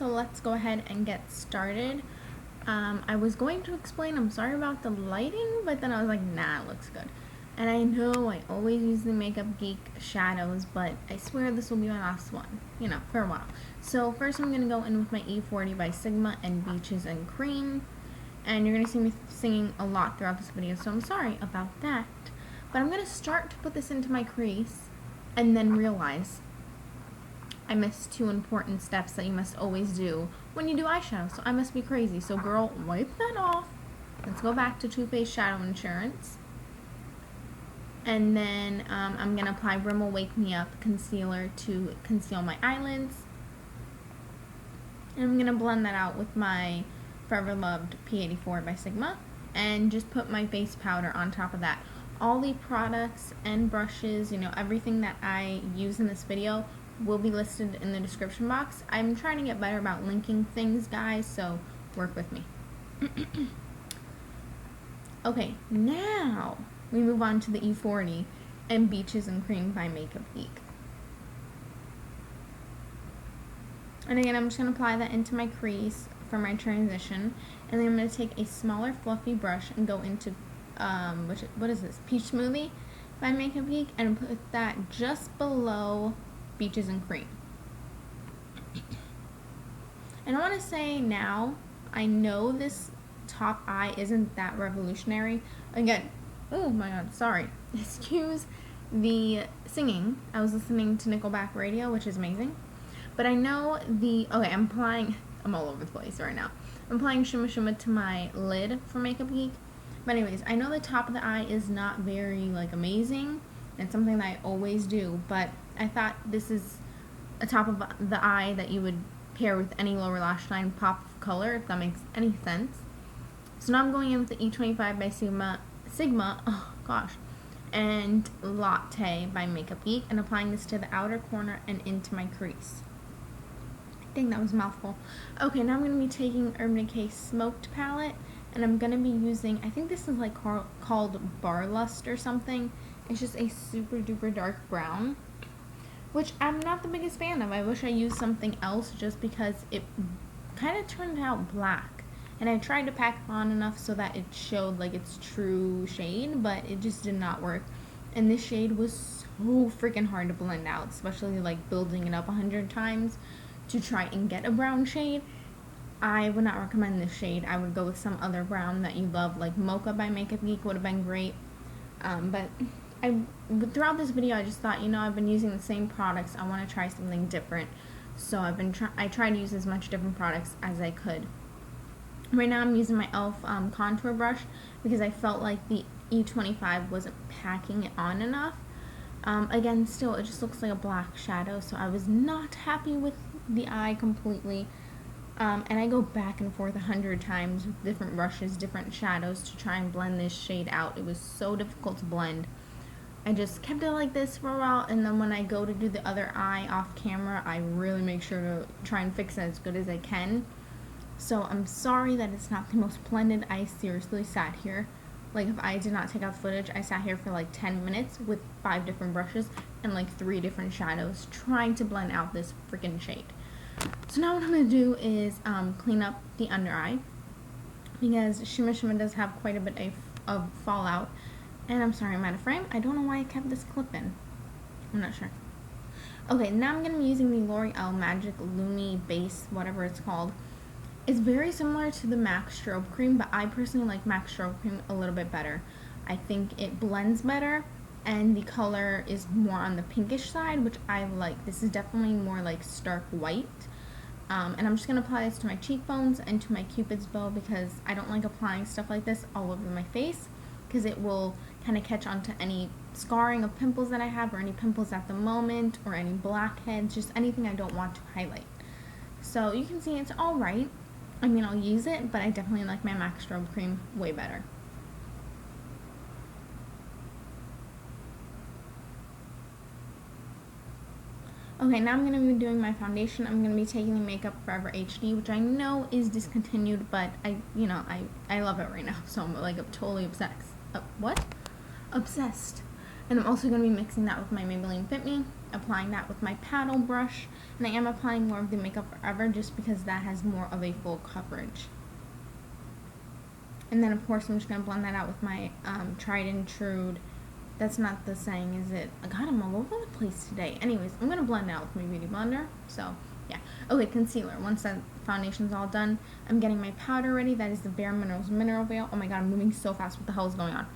let's go ahead and get started. I was going to explain, I'm sorry about the lighting, but then I was like, nah, it looks good. And I know I always use the Makeup Geek shadows, but I swear this will be my last one, for a while. So first I'm going to go in with my E40 by Sigma and Beaches and Cream. And you're going to see me singing a lot throughout this video, so I'm sorry about that. But I'm going to start to put this into my crease and then realize I missed two important steps that you must always do when you do eyeshadow. So I must be crazy. So girl, wipe that off. Let's go back to Too Faced Shadow Insurance. And then I'm going to apply Rimmel Wake Me Up Concealer to conceal my eyelids. And I'm going to blend that out with my Forever Loved P84 by Sigma. And just put my face powder on top of that. All the products and brushes, everything that I use in this video will be listed in the description box. I'm trying to get better about linking things, guys, so work with me. Okay, now we move on to the E40 and Beaches and Cream by Makeup Geek. And again, I'm just going to apply that into my crease for my transition. And then I'm going to take a smaller fluffy brush and go into, what is this? Peach Smoothie by Makeup Geek, and put that just below Beaches and Cream. And I want to say now, I know this top eye isn't that revolutionary. Again, oh my god, sorry. Excuse the singing. I was listening to Nickelback radio, which is amazing. But I know I'm all over the place right now. I'm applying Shimma Shimma to my lid for Makeup Geek. But anyways, I know the top of the eye is not very, amazing. It's something that I always do, but I thought this is a top of the eye that you would pair with any lower lash line pop of color, if that makes any sense. So now I'm going in with the E25 by Sigma, oh gosh, and Latte by Makeup Geek, and applying this to the outer corner and into my crease. I think that was a mouthful. Okay, now I'm going to be taking Urban Decay Smoked Palette, and I'm going to be using, I think this is called Barlust or something. It's just a super duper dark brown, which I'm not the biggest fan of. I wish I used something else just because it kind of turned out black. And I tried to pack it on enough so that it showed its true shade, but it just did not work. And this shade was so freaking hard to blend out, especially building it up 100 times to try and get a brown shade. I would not recommend this shade. I would go with some other brown that you love, like Mocha by Makeup Geek would have been great. But throughout this video, I just thought, I've been using the same products. I want to try something different. So I tried to use as much different products as I could. Right now I'm using my E.L.F. contour brush because I felt like the E25 wasn't packing it on enough. Again, still, it just looks like a black shadow, so I was not happy with the eye completely. And I go back and forth 100 times with different brushes, different shadows to try and blend this shade out. It was so difficult to blend. I just kept it like this for a while, and then when I go to do the other eye off camera, I really make sure to try and fix it as good as I can. So I'm sorry that it's not the most blended. I seriously sat here, if I did not take out the footage, I sat here for 10 minutes with 5 different brushes and 3 different shadows trying to blend out this freaking shade. So now what I'm going to do is clean up the under eye, because Shimma Shimma does have quite a bit of fallout. And I'm sorry, I'm out of frame. I don't know why I kept this clip in. I'm not sure. Okay, now I'm going to be using the L'Oreal Magic Lumi Base, whatever it's called. It's very similar to the MAC Strobe Cream, but I personally like MAC Strobe Cream a little bit better. I think it blends better, and the color is more on the pinkish side, which I like. This is definitely more stark white. And I'm just going to apply this to my cheekbones and to my Cupid's bow, because I don't like applying stuff like this all over my face, because it will kind of catch on to any scarring of pimples that I have, or any pimples at the moment, or any blackheads, just anything I don't want to highlight. So you can see it's alright. I mean, I'll use it, but I definitely like my MAC Strobe Cream way better. Okay, now I'm going to be doing my foundation. I'm going to be taking the Makeup Forever HD, which I know is discontinued, but I love it right now, so I'm totally obsessed. Obsessed. And I'm also going to be mixing that with my Maybelline Fit Me, applying that with my paddle brush, and I am applying more of the Makeup Forever just because that has more of a full coverage. And then of course I'm just going to blend that out with my Tried and True. That's not the saying, is it? God, I'm all over the place today. Anyways, I'm going to blend it out with my Beauty Blender. So, yeah. Okay, concealer. Once that foundation's all done, I'm getting my powder ready. That is the Bareminerals Mineral Veil. Oh my god, I'm moving so fast. What the hell is going on?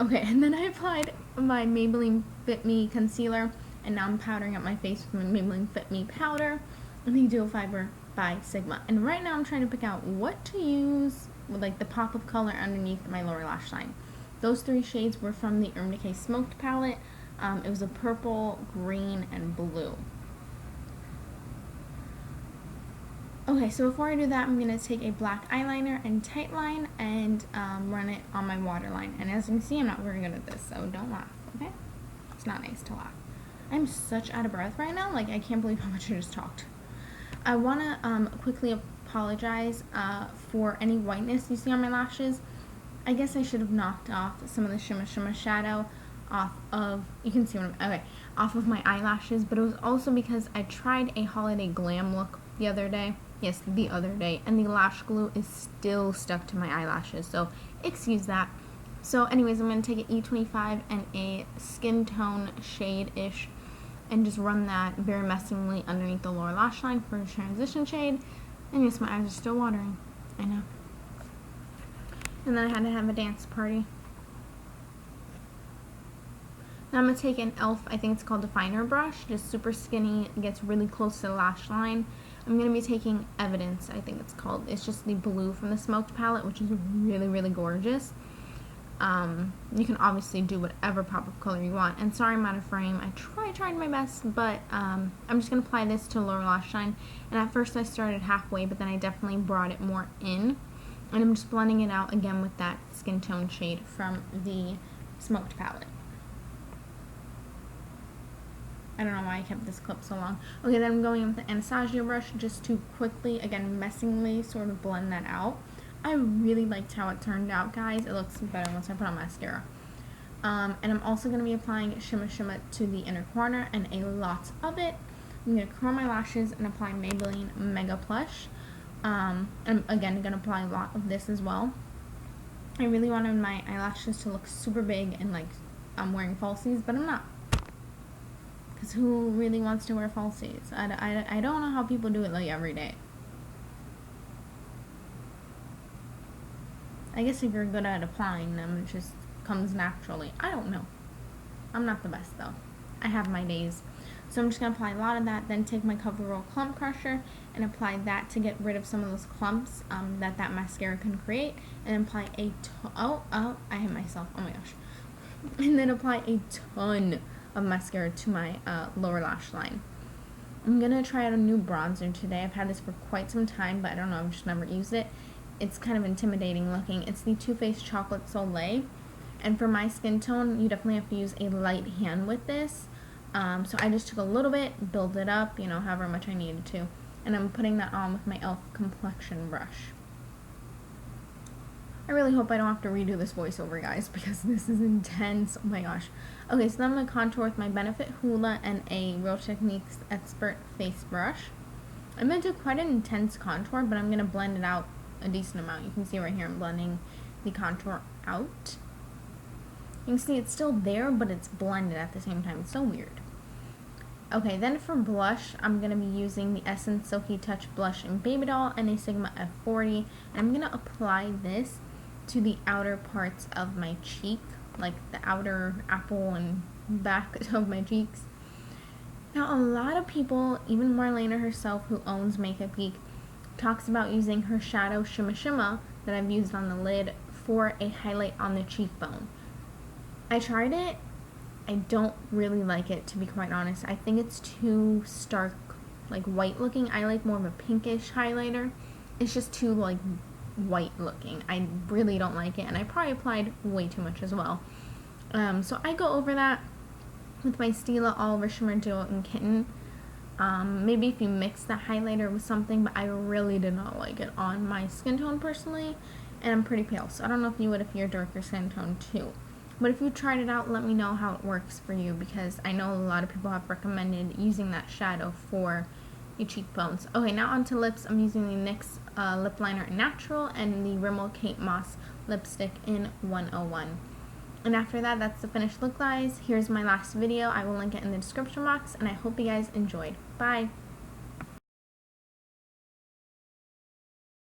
Okay, and then I applied my Maybelline Fit Me concealer, and now I'm powdering up my face with my Maybelline Fit Me powder and the Dual Fiber by Sigma. And right now I'm trying to pick out what to use with like the pop of color underneath my lower lash line. Those 3 shades were from the Decay Smoked palette. It was a purple, green, and blue. Okay, so before I do that, I'm going to take a black eyeliner and tight line and run it on my waterline. And as you can see, I'm not very good at this, so don't laugh, okay? It's not nice to laugh. I'm such out of breath right now, like I can't believe how much I just talked. I want to quickly apologize for any whiteness you see on my lashes. I guess I should have knocked off some of the shimma shadow off of, you can see what I'm, okay, off of my eyelashes, but it was also because I tried a holiday glam look the other day. Yes, the other day, and the lash glue is still stuck to my eyelashes, so excuse that. So anyways, I'm going to take an E25 and a skin tone shade-ish and just run that very messingly underneath the lower lash line for a transition shade. And yes, my eyes are still watering. I know. And then I had to have a dance party. Now I'm going to take an E.L.F, I think it's called Definer brush, just super skinny, it gets really close to the lash line. I'm going to be taking Evidence, I think it's called. It's just the blue from the Smoked palette, which is really, really gorgeous. You can obviously do whatever pop of color you want. And sorry I'm out of frame. I tried my best, but I'm just going to apply this to lower lash line. And at first I started halfway, but then I definitely brought it more in. And I'm just blending it out again with that skin tone shade from the Smoked palette. I don't know why I kept this clip so long. Okay, then I'm going in with the Anastasia brush just to quickly, again, messingly sort of blend that out. I really liked how it turned out, guys. It looks better once I put on mascara. And I'm also going to be applying shimma to the inner corner, and a lot of it. I'm going to curl my lashes and apply Maybelline Mega Plush. And I'm, again, going to apply a lot of this as well. I really wanted my eyelashes to look super big and like I'm wearing falsies, but I'm not. Because who really wants to wear falsies? I don't know how people do it like every day. I guess if you're good at applying them, it just comes naturally. I don't know. I'm not the best though. I have my days. So I'm just going to apply a lot of that, then take my CoverGirl Clump Crusher and apply that to get rid of some of those clumps that mascara can create, and apply a I hit myself, oh my gosh. And then apply a ton of mascara to my lower lash line. I'm going to try out a new bronzer today. I've had this for quite some time, but I don't know, I've just never used it. It's kind of intimidating looking. It's the Too Faced Chocolate Soleil. And for my skin tone, you definitely have to use a light hand with this. So I just took a little bit, build it up, you know, however much I needed to. And I'm putting that on with my E.L.F. complexion brush. I really hope I don't have to redo this voiceover, guys, because this is intense. Oh my gosh. Okay, so then I'm going to contour with my Benefit Hoola and a Real Techniques Expert face brush. I'm going to do quite an intense contour, but I'm going to blend it out a decent amount. You can see right here I'm blending the contour out. You can see it's still there, but it's blended at the same time. It's so weird. Okay, then for blush, I'm going to be using the Essence Silky Touch Blush in Baby Doll and a Sigma F40. And I'm going to apply this to the outer parts of my cheek, like the outer apple and back of my cheeks. Now, a lot of people, even Marlena herself, who owns Makaeup Geek, talks about using her shadow shimma that I've used on the lid for a highlight on the cheekbone. I tried it. I don't really like it, to be quite honest. I think it's too stark, like white looking. I like more of a pinkish highlighter. It's just too like white looking. I really don't like it, and I probably applied way too much as well. So I go over that with my Stila Oliver Shimmer Duo and Kitten. Maybe if you mix the highlighter with something, but I really did not like it on my skin tone personally, and I'm pretty pale, so I don't know if you would if you're darker skin tone too. But if you tried it out, let me know how it works for you, because I know a lot of people have recommended using that shadow for your cheekbones. Okay, now onto lips. I'm using the NYX lip liner in Natural and the Rimmel Kate Moss lipstick in 101. And after that, that's the finished look, guys. Here's my last video. I will link it in the description box, and I hope you guys enjoyed. Bye!